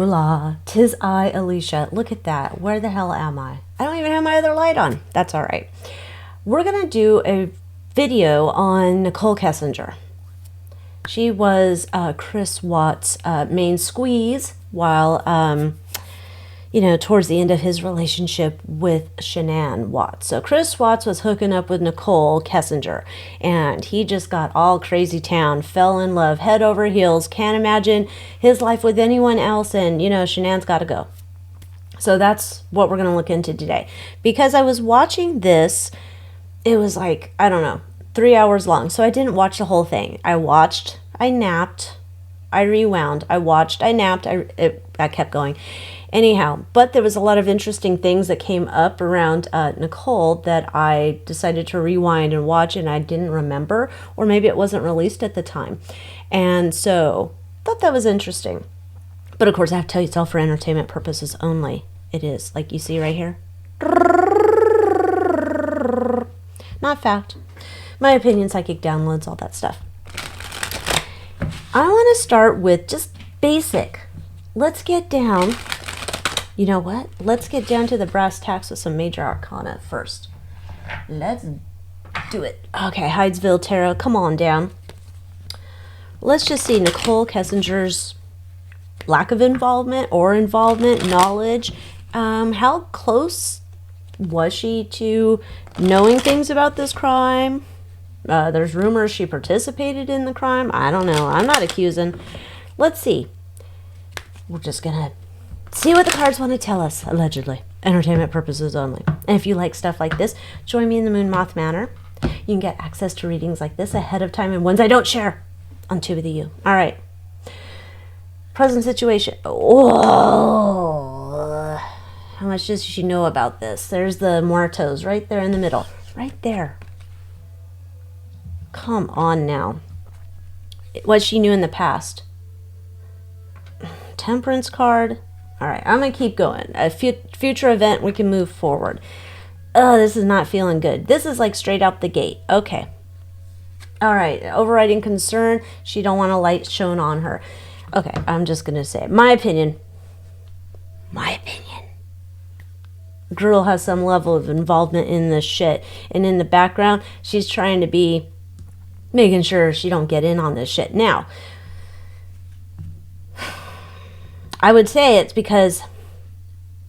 Hola, 'tis I, Alycia. Look at that. Where the hell am I? I don't even have my other light on. That's all right. We're going to do a video on Nichol Kessinger. She was Chris Watts' main squeeze while, towards the end of his relationship with Shanann Watts. So Chris Watts was hooking up with Nichol Kessinger, and he just got all crazy town, fell in love, head over heels, can't imagine his life with anyone else, and, Shanann's got to go. So that's what we're going to look into today. Because I was watching this, it was like, I don't know, 3 hours long. So I didn't watch the whole thing. I watched, I napped, I rewound, I watched, I napped, I kept going. Anyhow, but there was a lot of interesting things that came up around Nichol that I decided to rewind and watch, and I didn't remember, or maybe it wasn't released at the time. And so thought that was interesting. But of course, I have to tell you, it's all for entertainment purposes only. It is, like you see right here. Not fact. My opinion, psychic downloads, all that stuff. I want to start with just basic. Let's get down. You know what? Let's get down to the brass tacks with some major arcana first. Let's do it. Okay, Hydesville Tarot, come on down. Let's just see Nichol Kessinger's lack of involvement or involvement, knowledge. How close was she to knowing things about this crime? There's rumors she participated in the crime. I don't know. I'm not accusing. Let's see. We're just going to see what the cards want to tell us, allegedly. Entertainment purposes only. And if you like stuff like this, join me in the Moon Moth Manor. You can get access to readings like this ahead of time and ones I don't share on Two with a U. All right. Present situation. Oh, how much does she know about this? There's the Muertos right there in the middle. Right there. Come on now. What she knew in the past. Temperance card. All right, I'm going to keep going. A future event, we can move forward. Oh, this is not feeling good. This is like straight out the gate. Okay. All right, overriding concern. She don't want a light shown on her. Okay, I'm just going to say it. My opinion. Girl has some level of involvement in this shit. And in the background, she's trying to be making sure she don't get in on this shit. Now, I would say it's because,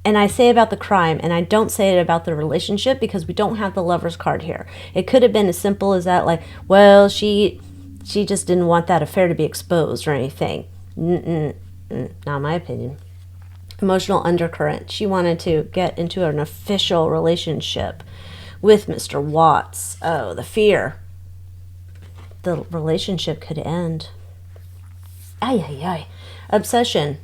and I say about the crime, and I don't say it about the relationship because we don't have the Lover's card here. It could have been as simple as that, like, well, she just didn't want that affair to be exposed or anything. Not my opinion. Emotional undercurrent. She wanted to get into an official relationship with Mr. Watts. Oh, the fear. The relationship could end. Obsession.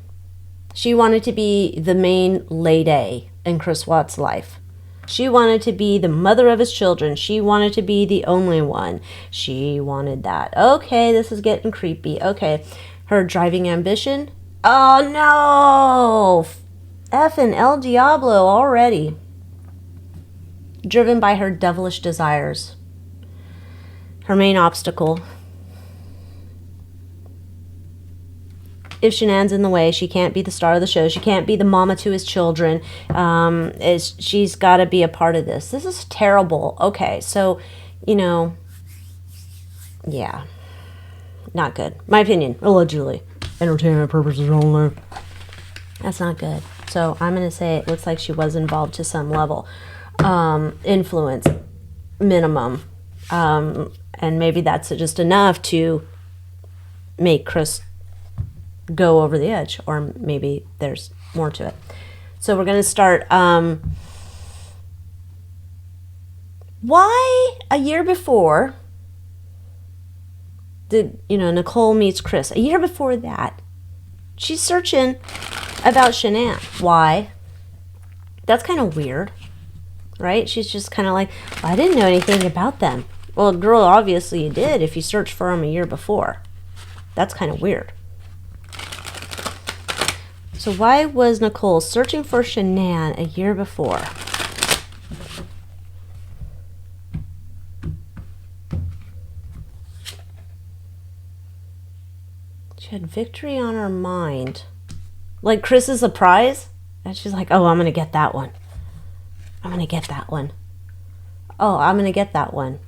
She wanted to be the main lady in Chris Watts' life. She wanted to be the mother of his children. She wanted to be the only one. She wanted that. Okay, this is getting creepy. Okay, her driving ambition. Oh no! Effing El Diablo already. Driven by her devilish desires. Her main obstacle. If Shanann's in the way, she can't be the star of the show. She can't be the mama to his children. She's got to be a part of this. This is terrible. Okay, so, yeah. Not good. My opinion, allegedly. Entertainment purposes only. That's not good. So I'm going to say it looks like she was involved to some level. Influence, minimum. And maybe that's just enough to make Chris go over the edge, or maybe there's more to it. So we're going to start. Why a year before did Nichol meets Chris? A year before that, she's searching about Shanann. Why? That's kind of weird, right? She's just kind of like, well, I didn't know anything about them. Well, girl, obviously you did if you searched for him a year before. That's kind of weird. So why was Nichol searching for Shanann a year before? She had victory on her mind. Like Chris is a prize. And she's like, oh, I'm going to get that one. I'm going to get that one. Oh, I'm going to get that one.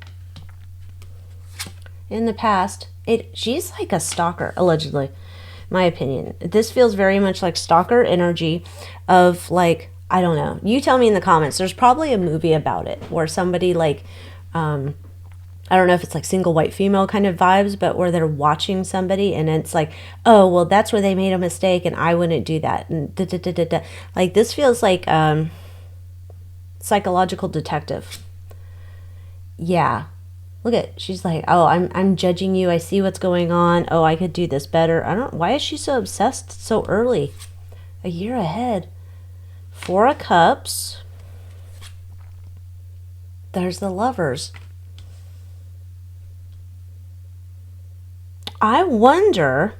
In the past, she's like a stalker, allegedly. My opinion. This feels very much like stalker energy of like, I don't know. You tell me in the comments. There's probably a movie about it where somebody like, I don't know if it's like single white female kind of vibes, but where they're watching somebody and it's like, oh, well, that's where they made a mistake and I wouldn't do that. And da, da, da, da, da. Like this feels like psychological detective. Yeah. Look at, she's like, oh, I'm judging you. I see what's going on. Oh, I could do this better. Why is she so obsessed so early? A year ahead. 4 of Cups. There's the Lovers. I wonder,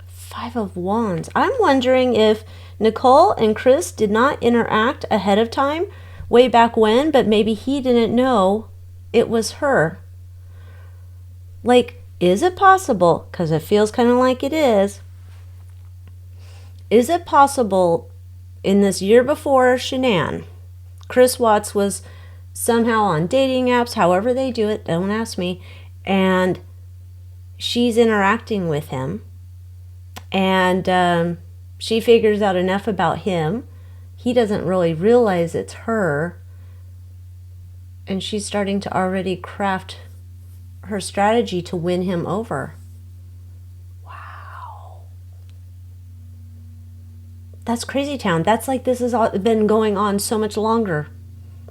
5 of Wands. I'm wondering if Nichol and Chris did not interact ahead of time, way back when, but maybe he didn't know it was her. Like, is it possible, because it feels kind of like it is it possible in this year before Shanann, Chris Watts was somehow on dating apps, however they do it, don't ask me, and she's interacting with him, and she figures out enough about him. He doesn't really realize it's her, and she's starting to already craft her strategy to win him over. Wow. That's crazy town. That's like this has been going on so much longer.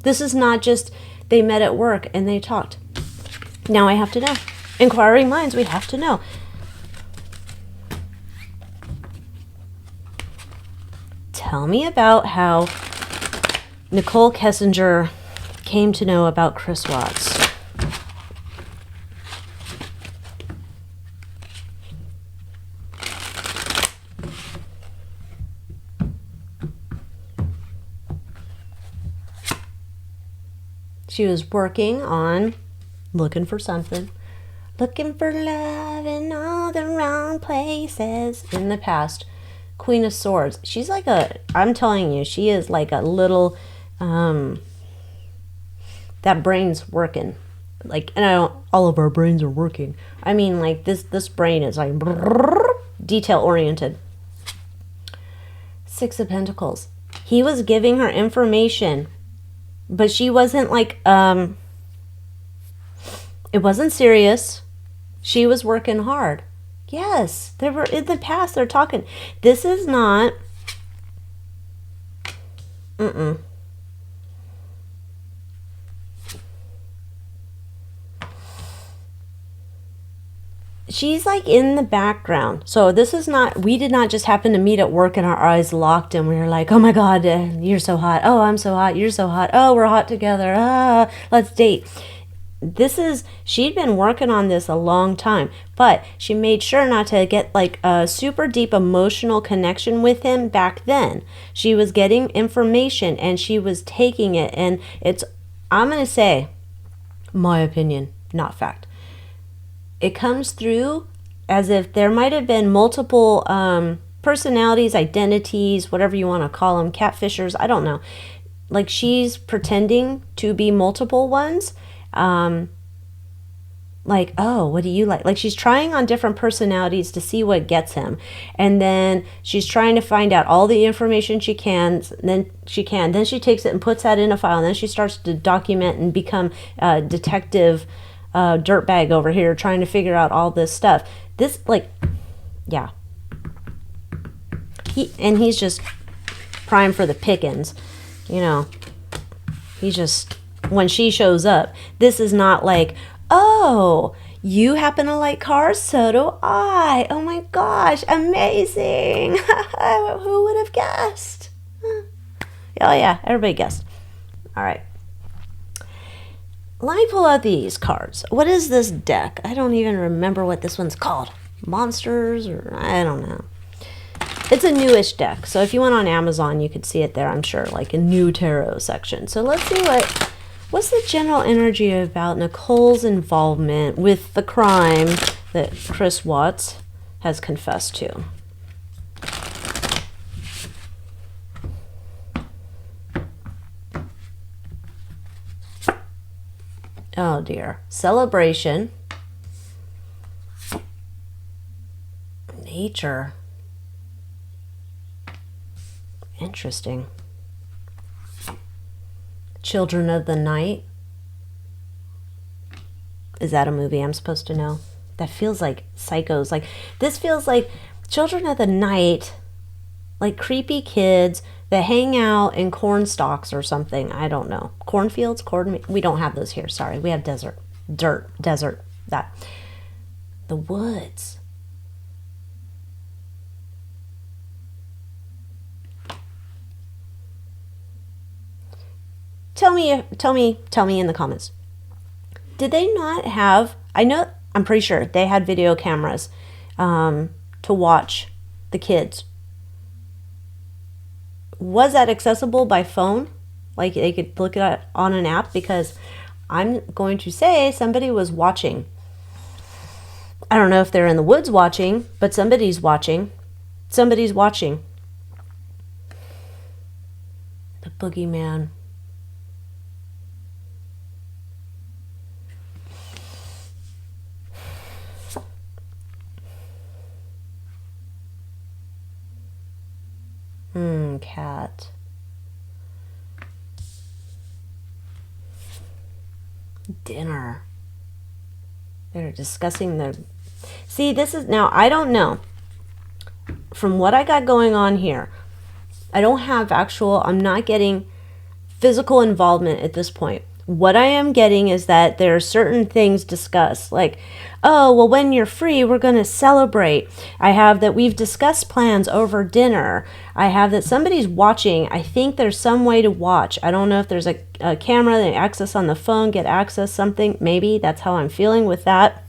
This is not just they met at work and they talked. Now I have to know. Inquiring minds, we have to know. Tell me about how Nichol Kessinger came to know about Chris Watts. She was working on looking for something. Looking for love in all the wrong places. In the past. Queen of Swords. She's like I'm telling you, she is like a little, that brain's working. Like, and all of our brains are working. I mean, like this brain is like detail oriented. 6 of Pentacles. He was giving her information, but she wasn't like, it wasn't serious. She was working hard. Yes, they were in the past. They're talking. This is not. She's like in the background. So this is not, we did not just happen to meet at work and our eyes locked and we were like, oh my God, you're so hot. Oh, I'm so hot. You're so hot. Oh, we're hot together. Ah, let's date. She'd been working on this a long time, but she made sure not to get like a super deep emotional connection with him back then. She was getting information and she was taking it, and I'm going to say, my opinion, not fact. It comes through as if there might have been multiple personalities, identities, whatever you want to call them, catfishers, I don't know. Like she's pretending to be multiple ones. Like, oh, what do you like? Like she's trying on different personalities to see what gets him. And then she's trying to find out all the information she can. Then she takes it and puts that in a file. And then she starts to document and become a detective dirtbag over here trying to figure out all this stuff. This, like, yeah. He's just prime for the pickings. You know, he's just... When she shows up, this is not like, oh, you happen to like cars, so do I. Oh my gosh, amazing. Who would have guessed? Oh yeah, everybody guessed. All right. Let me pull out these cards. What is this deck? I don't even remember what this one's called. Monsters, or I don't know. It's a newish deck, so if you went on Amazon, you could see it there, I'm sure, like a new tarot section. So let's see what's the general energy about Nichol's involvement with the crime that Chris Watts has confessed to. Oh dear. Celebration. Nature. Interesting. Children of the Night. Is that a movie I'm supposed to know? That feels like Psychos. Like, this feels like Children of the Night, like creepy kids that hang out in corn stalks or something. I don't know. Cornfields? We don't have those here. Sorry. We have desert. Dirt. Desert. That. The woods. Tell me in the comments. Did they not have, I'm pretty sure they had video cameras to watch the kids. Was that accessible by phone? Like they could look at it on an app? Because I'm going to say somebody was watching. I don't know if they're in the woods watching, but somebody's watching. Somebody's watching. The boogeyman. Cat. Dinner. They're discussing the... See, this is... Now, I don't know. From what I got going on here, I don't have actual... I'm not getting physical involvement at this point. What I am getting is that there are certain things discussed, like, oh, well, when you're free, we're going to celebrate. I have that we've discussed plans over dinner. I have that somebody's watching. I think there's some way to watch. I don't know if there's a camera, they access on the phone, get access something. Maybe that's how I'm feeling with that.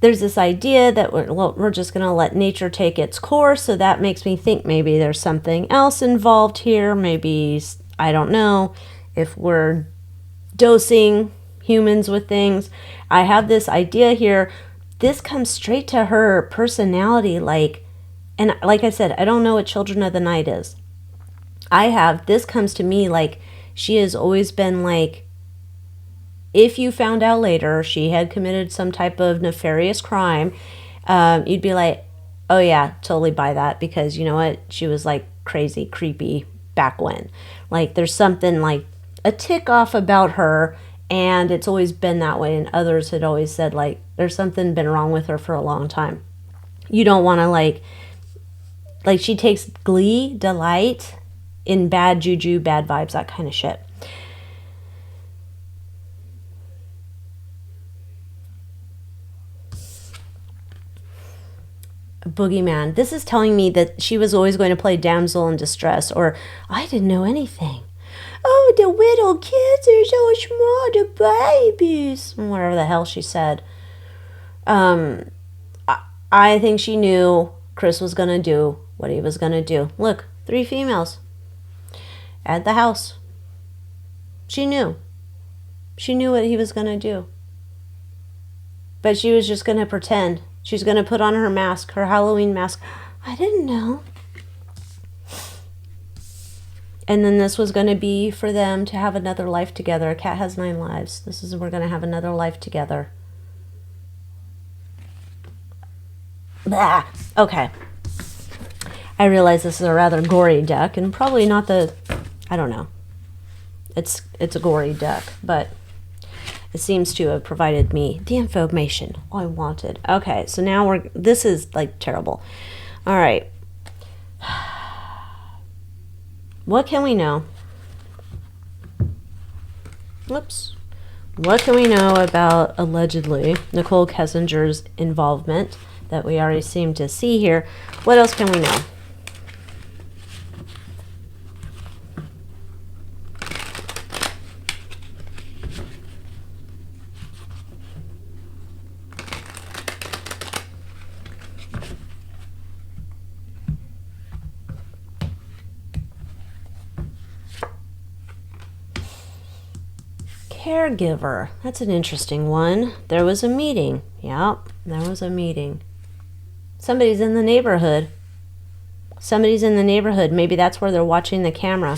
There's this idea that we're just going to let nature take its course. So that makes me think maybe there's something else involved here. Maybe... I don't know if we're dosing humans with things. I have this idea here. This comes straight to her personality, and like I said, I don't know what Children of the Night is. This comes to me like she has always been like, if you found out later she had committed some type of nefarious crime, you'd be like, oh yeah, totally buy that, because you know what? She was like crazy, creepy back when. Like there's something like a tick off about her, and it's always been that way, and others had always said like there's something been wrong with her for a long time. You don't want to like she takes delight in bad juju, bad vibes, that kind of shit. Boogeyman. This is telling me that she was always going to play damsel in distress, or I didn't know anything. Oh, the little kids are so small, the babies. Whatever the hell she said. I think she knew Chris was going to do what he was going to do. Look, 3 females at the house. She knew. She knew what he was going to do. But she was just going to pretend. She's going to put on her mask, her Halloween mask. I didn't know. And then this was going to be for them to have another life together. A cat has 9 lives. We're going to have another life together. Blah. Okay. I realize this is a rather gory deck, and probably not I don't know. It's a gory deck, but it seems to have provided me the information I wanted. Okay, so now this is like terrible. All right. What can we know? Whoops. What can we know about, allegedly, Nichol Kessinger's involvement that we already seem to see here? What else can we know? Caregiver. That's an interesting one. There was a meeting. Yep, there was a meeting. Somebody's in the neighborhood. Somebody's in the neighborhood. Maybe that's where they're watching the camera.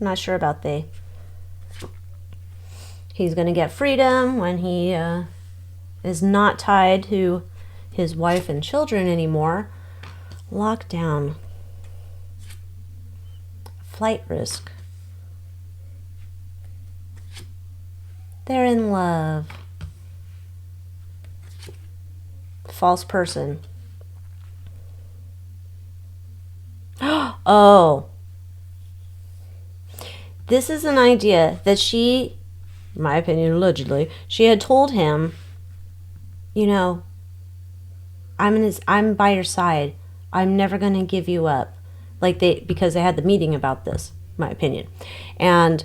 not sure about they. He's going to get freedom when he is not tied to his wife and children anymore. Lockdown. Flight risk. They're in love. False person. Oh. This is an idea that she, in my opinion, allegedly, she had told him, you know, I'm by your side. I'm never going to give you up. Because they had the meeting about this, in my opinion. And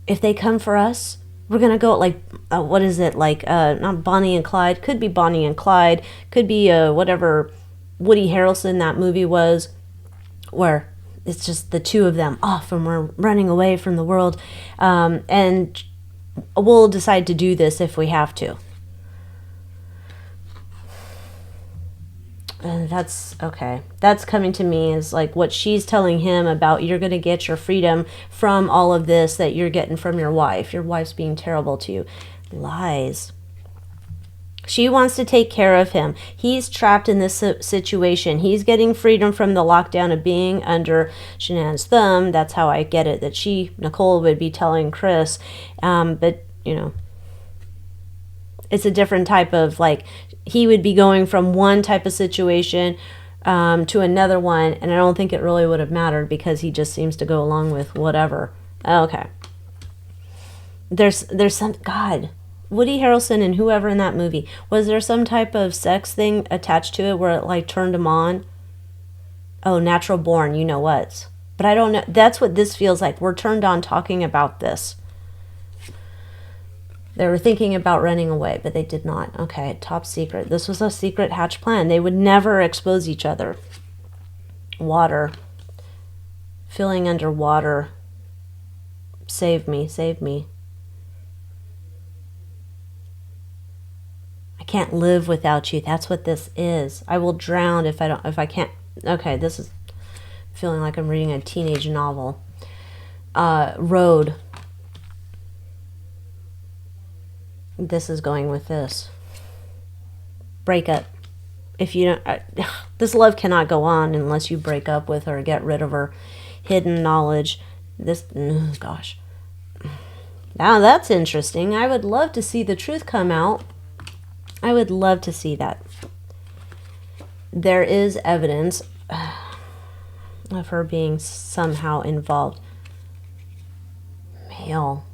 if they come for us, we're going to go what is it? Not Bonnie and Clyde. Could be Bonnie and Clyde. Could be whatever Woody Harrelson that movie was, where it's just the two of them off and we're running away from the world. And we'll decide to do this if we have to. And that's okay. That's coming to me as like what she's telling him about, you're going to get your freedom from all of this that you're getting from your wife. Your wife's being terrible to you. Lies. She wants to take care of him. He's trapped in this situation. He's getting freedom from the lockdown of being under Shanann's thumb. That's how I get it, that Nichol would be telling Chris. But, you know, it's a different type of, he would be going from one type of situation to another one, and I don't think it really would have mattered because he just seems to go along with whatever. Okay. There's some, God, Woody Harrelson and whoever in that movie, was there some type of sex thing attached to it where it turned him on? Oh, Natural Born, you know what? But I don't know. That's what this feels like. We're turned on talking about this. They were thinking about running away, but they did not. Okay, top secret. This was a secret hatch plan. They would never expose each other. Water. Feeling underwater. Save me, save me. I can't live without you. That's what this is. I will drown if I can't. Okay, this is feeling like I'm reading a teenage novel. Road. This is going with this. Break up. If you don't, this love cannot go on unless you break up with her, get rid of her hidden knowledge. This, gosh. Now that's interesting. I would love to see the truth come out. I would love to see that. There is evidence of her being somehow involved. Male.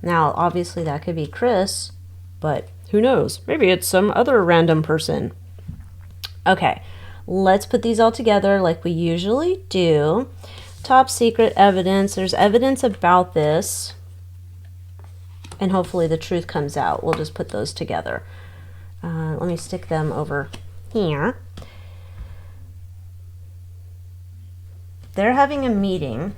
Now, obviously that could be Chris. But who knows? Maybe it's some other random person. Okay, let's put these all together like we usually do. Top secret evidence. There's evidence about this. And hopefully the truth comes out. We'll just put those together. Let me stick them over here. They're having a meeting.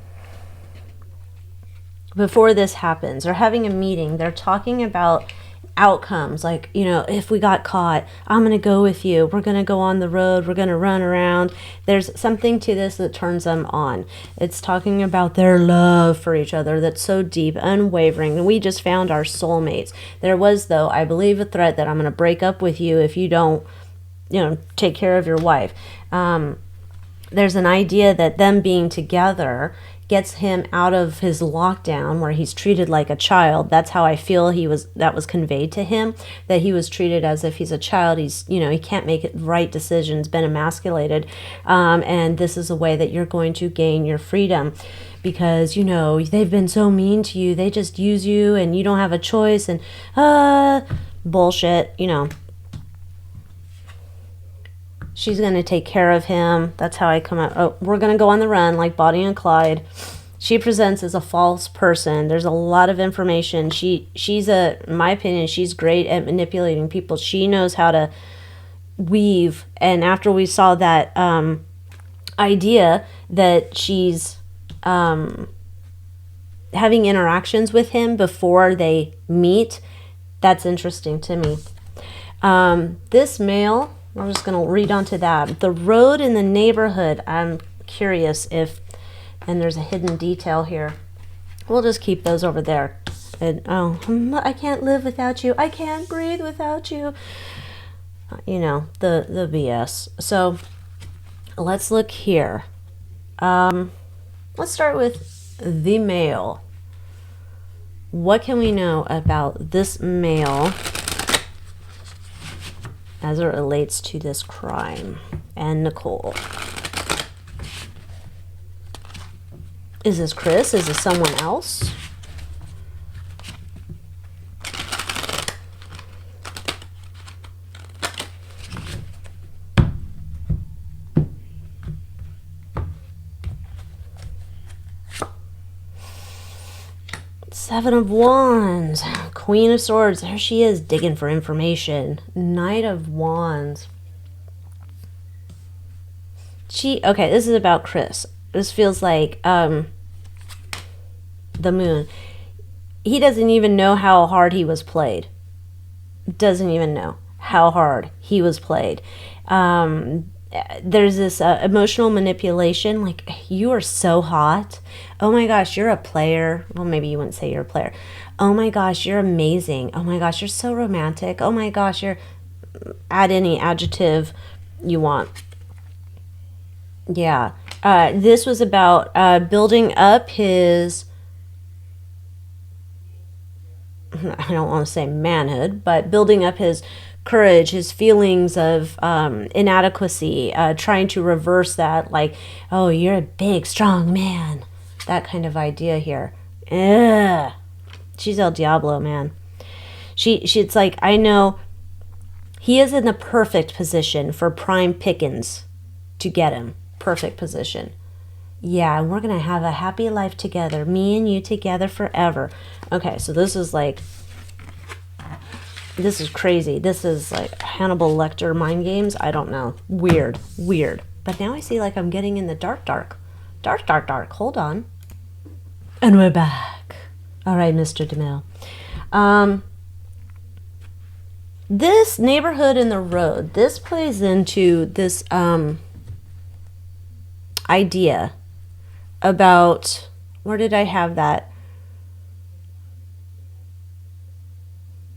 Before this happens, they're having a meeting. They're talking about outcomes, if we got caught, I'm going to go with you. We're going to go on the road. We're going to run around. There's something to this that turns them on. It's talking about their love for each other that's so deep, unwavering. And we just found our soulmates. There was, though, I believe, a threat that I'm going to break up with you if you don't, take care of your wife. There's an idea that them being together gets him out of his lockdown where he's treated like a child. That's how I feel that was conveyed to him, that he was treated as if he's a child. He's, he can't make right decisions, been emasculated. And this is a way that you're going to gain your freedom because, they've been so mean to you. They just use you and you don't have a choice and, bullshit, She's going to take care of him. That's how I come out. Oh, we're going to go on the run like Bonnie and Clyde. She presents as a false person. There's a lot of information. She's in my opinion, she's great at manipulating people. She knows how to weave. And after we saw that idea that she's having interactions with him before they meet, that's interesting to me. This male... I'm just going to read on to that. The road in the neighborhood. I'm curious if And there's a hidden detail here. We'll just keep those over there. And I can't live without you. I can't breathe without you. You know, the BS. So let's look here. Let's start with the male. What can we know about this male as it relates to this crime and Nichol? Is this Chris? Is this someone else? Seven of Wands, Queen of Swords. There she is, digging for information. Knight of Wands. Okay, this is about Chris. This feels like the moon. He doesn't even know how hard he was played. Doesn't even know how hard he was played. There's this emotional manipulation, like, you are so hot. Oh my gosh, you're a player. Well, maybe you wouldn't say you're a player. Oh my gosh, you're amazing. Oh my gosh, you're so romantic. Oh my gosh, add any adjective you want. Yeah. This was about building up his, I don't want to say manhood, but building up his courage, his feelings of inadequacy, trying to reverse that, like, oh, you're a big, strong man. That kind of idea here. Ugh. She's El Diablo, man. It's like, I know he is in the perfect position for prime pickings to get him. Perfect position. Yeah, and we're going to have a happy life together. Me and you together forever. Okay, so this is like, this is crazy. This is like Hannibal Lecter mind games. I don't know. Weird. But now I see like I'm getting in the dark. Hold on. And we're back. All right, Mr. DeMille. This neighborhood in the road, this plays into this idea about, where did I have that?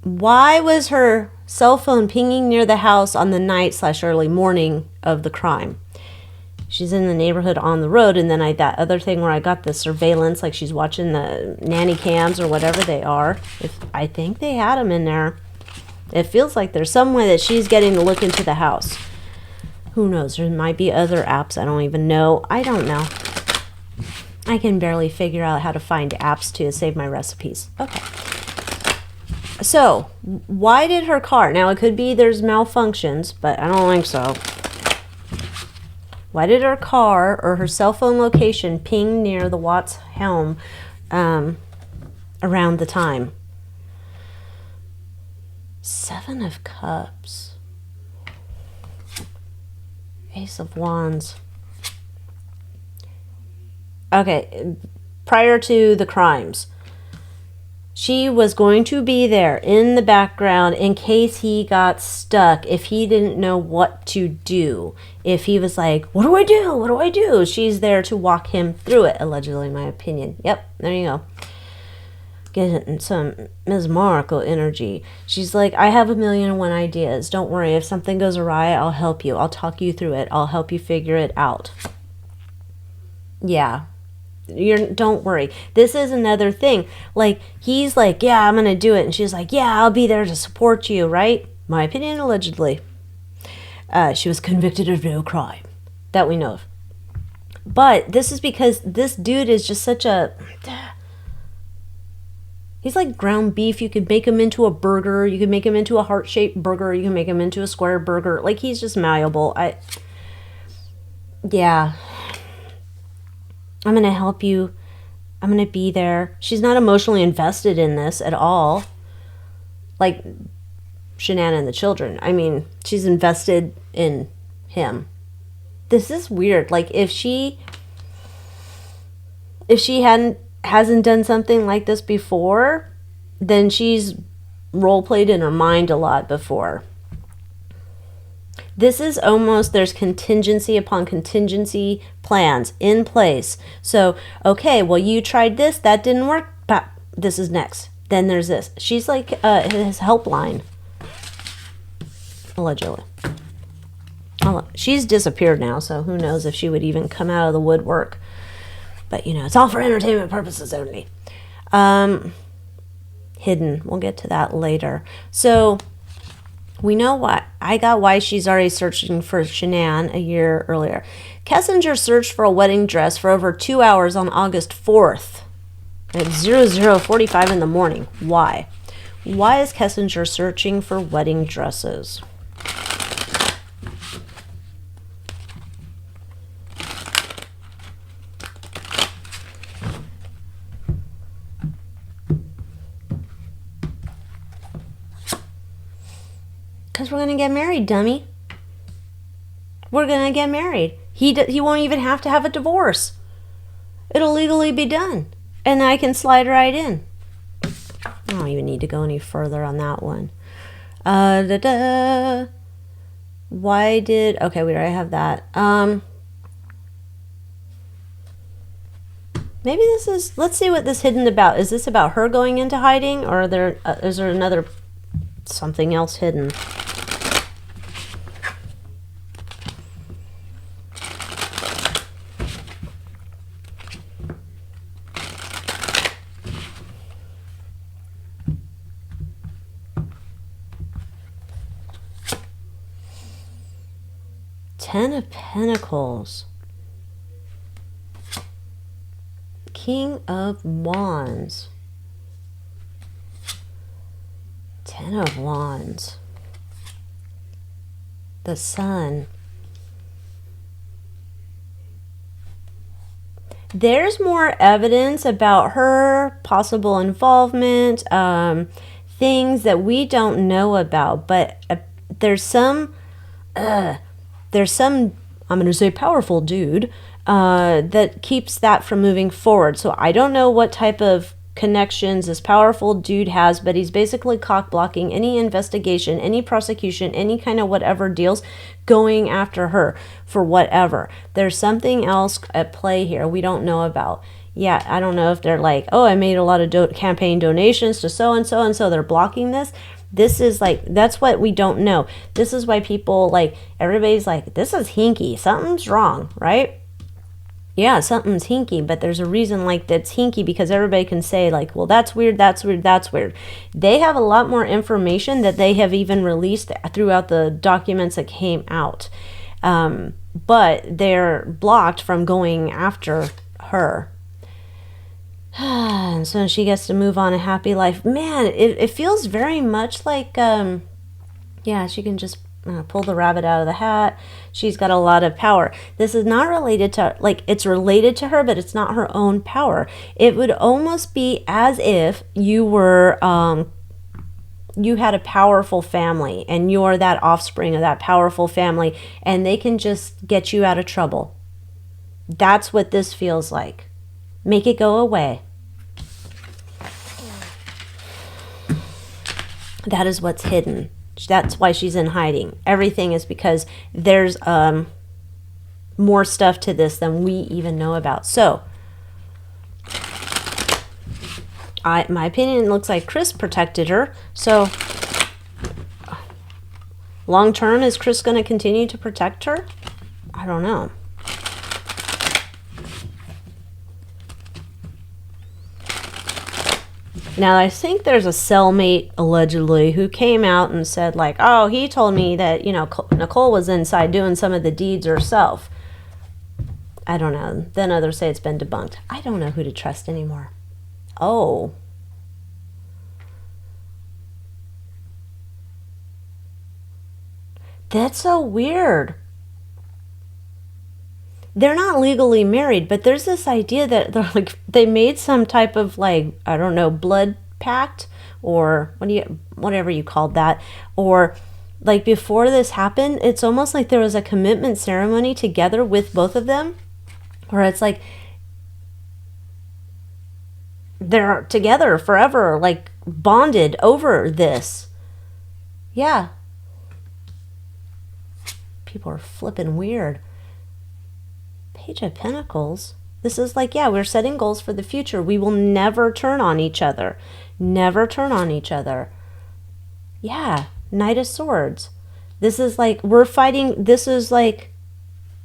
Why was her cell phone pinging near the house on the night/early morning of the crime? She's in the neighborhood on the road, and then that other thing where I got the surveillance, like she's watching the nanny cams or whatever they are. I think they had them in there. It feels like there's some way that she's getting to look into the house. Who knows? There might be other apps I don't even know. I don't know. I can barely figure out how to find apps to save my recipes. Okay. So, why did her car... Now, it could be there's malfunctions, but I don't think so. Why did her car or her cell phone location ping near the Watts home around the time? Seven of Cups. Ace of Wands. Okay, prior to the crimes, she was going to be there in the background in case he got stuck, if he didn't know what to do. If he was like, what do I do? What do I do? She's there to walk him through it, allegedly, in my opinion. Yep, there you go. Getting some Ms. Markle energy. She's like, I have 1,000,001 ideas. Don't worry. If something goes awry, I'll help you. I'll talk you through it. I'll help you figure it out. Yeah. Don't worry. This is another thing. Like, he's like, yeah, I'm going to do it. And she's like, yeah, I'll be there to support you, right? My opinion, allegedly. She was convicted of no crime that we know of. But this is because this dude is just such a... He's like ground beef. You could make him into a burger. You could make him into a heart-shaped burger. You can make him into a square burger. Like, he's just malleable. Yeah. I'm going to help you. I'm going to be there. She's not emotionally invested in this at all. Like Shanann and the children. I mean, she's invested in him. This is weird. Like, if she hasn't done something like this before, then she's role-played in her mind a lot before. This is almost, there's contingency upon contingency plans in place. So, okay, well, you tried this, that didn't work, but this is next. Then there's this. She's like his helpline. Allegedly. She's disappeared now, so who knows if she would even come out of the woodwork. But, you know, it's all for entertainment purposes only. Hidden. We'll get to that later. So, we know why she's already searching for Shanann a year earlier. Kessinger searched for a wedding dress for over 2 hours on August 4th at 00:45 in the morning. Why? Why is Kessinger searching for wedding dresses? Because we're going to get married, dummy. We're going to get married. He won't even have to have a divorce. It'll legally be done. And I can slide right in. I don't even need to go any further on that one. Why did... Okay, we already have that. Maybe this is... Let's see what this is hidden about. Is this about her going into hiding? Or is there another... something else hidden? Ten of Pentacles. King of Wands. Ten of Wands. The Sun. There's more evidence about her possible involvement, things that we don't know about, but there's some, I'm going to say powerful dude, that keeps that from moving forward. So I don't know what type of connections this powerful dude has, but he's basically cock blocking any investigation, any prosecution, any kind of whatever deals going after her for whatever. There's something else at play here we don't know about. Yeah, I don't know if they're like, oh, I made a lot of campaign donations to so and so, and so they're blocking this. This is like, that's what we don't know. This is why people, like, everybody's like, this is hinky. Something's wrong, right? Yeah, something's hinky, but there's a reason like that's hinky, because everybody can say like, well, that's weird, that's weird, that's weird. They have a lot more information that they have even released throughout the documents that came out. But they're blocked from going after her. And so she gets to move on a happy life. Man, it feels very much like, yeah, she can just pull the rabbit out of the hat. She's got a lot of power. This is not related to, like, it's related to her, but it's not her own power. It would almost be as if you were, you had a powerful family and you're that offspring of that powerful family, and they can just get you out of trouble. That's what this feels like. Make it go away. That is what's hidden. That's why she's in hiding. Everything is because there's more stuff to this than we even know about. So, my opinion, looks like Chris protected her. So, long term, is Chris going to continue to protect her? I don't know. Now, I think there's a cellmate, allegedly, who came out and said, like, oh, he told me that, you know, Nichol was inside doing some of the deeds herself. I don't know. Then others say it's been debunked. I don't know who to trust anymore. Oh. That's so weird. They're not legally married, but there's this idea that they're like, they made some type of, like, I don't know, blood pact, or whatever you called that, or like before this happened, it's almost like there was a commitment ceremony together with both of them, where it's like they're together forever, like bonded over this. Yeah. people are flipping weird. Page of Pentacles. This is like, yeah, we're setting goals for the future. We will never turn on each other. Never turn on each other. Yeah, Knight of Swords. This is like, we're fighting. This is like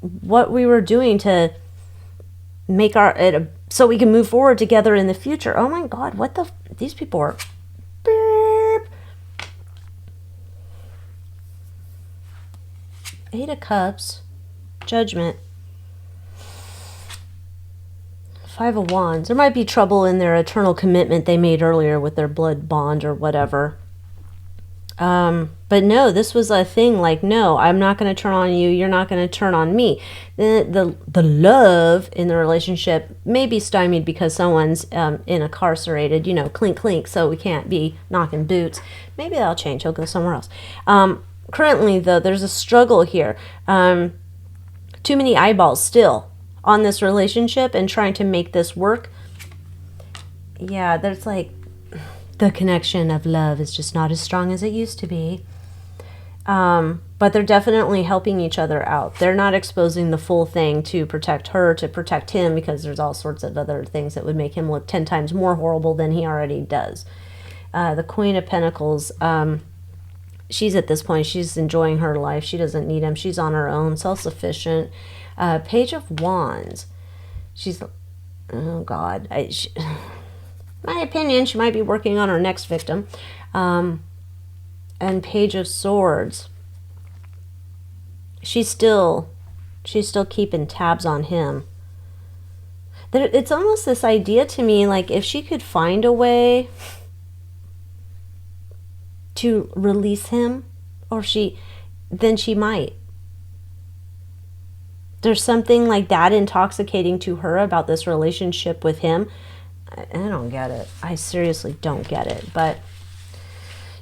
what we were doing to make so we can move forward together in the future. Oh my God, what the, these people are, beep. Eight of Cups, Judgment, Five of Wands. There might be trouble in their eternal commitment they made earlier with their blood bond or whatever. But no, this was a thing like, no, I'm not going to turn on you. You're not going to turn on me. The love in the relationship may be stymied because someone's incarcerated, you know, clink, clink, so we can't be knocking boots. Maybe that'll change. He'll go somewhere else. Currently, though, there's a struggle here. Too many eyeballs still on this relationship and trying to make this work. Yeah, there's like, the connection of love is just not as strong as it used to be. But they're definitely helping each other out. They're not exposing the full thing to protect her, to protect him, because there's all sorts of other things that would make him look 10 times more horrible than he already does. The Queen of Pentacles, she's at this point, she's enjoying her life. She doesn't need him. She's on her own, self-sufficient. Page of Wands. She's, oh God, my opinion, she might be working on her next victim. And Page of Swords. She's still keeping tabs on him. It's almost this idea to me, like if she could find a way to release him, then she might. There's something like that intoxicating to her about this relationship with him. I don't get it. I seriously don't get it. But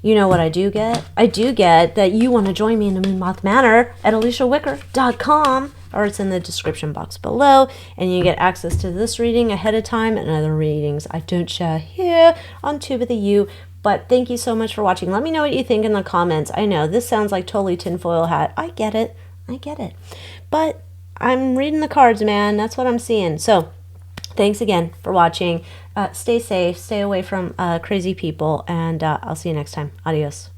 you know what I do get? I do get that you want to join me in the Moon Moth Manor at AlyciaWicker.com, or it's in the description box below, and you get access to this reading ahead of time and other readings I don't share here on Tube of the U. But thank you so much for watching. Let me know what you think in the comments. I know this sounds like totally tinfoil hat. I get it. I get it. But I'm reading the cards, man. That's what I'm seeing. So thanks again for watching. Stay safe, stay away from crazy people, and I'll see you next time. Adios.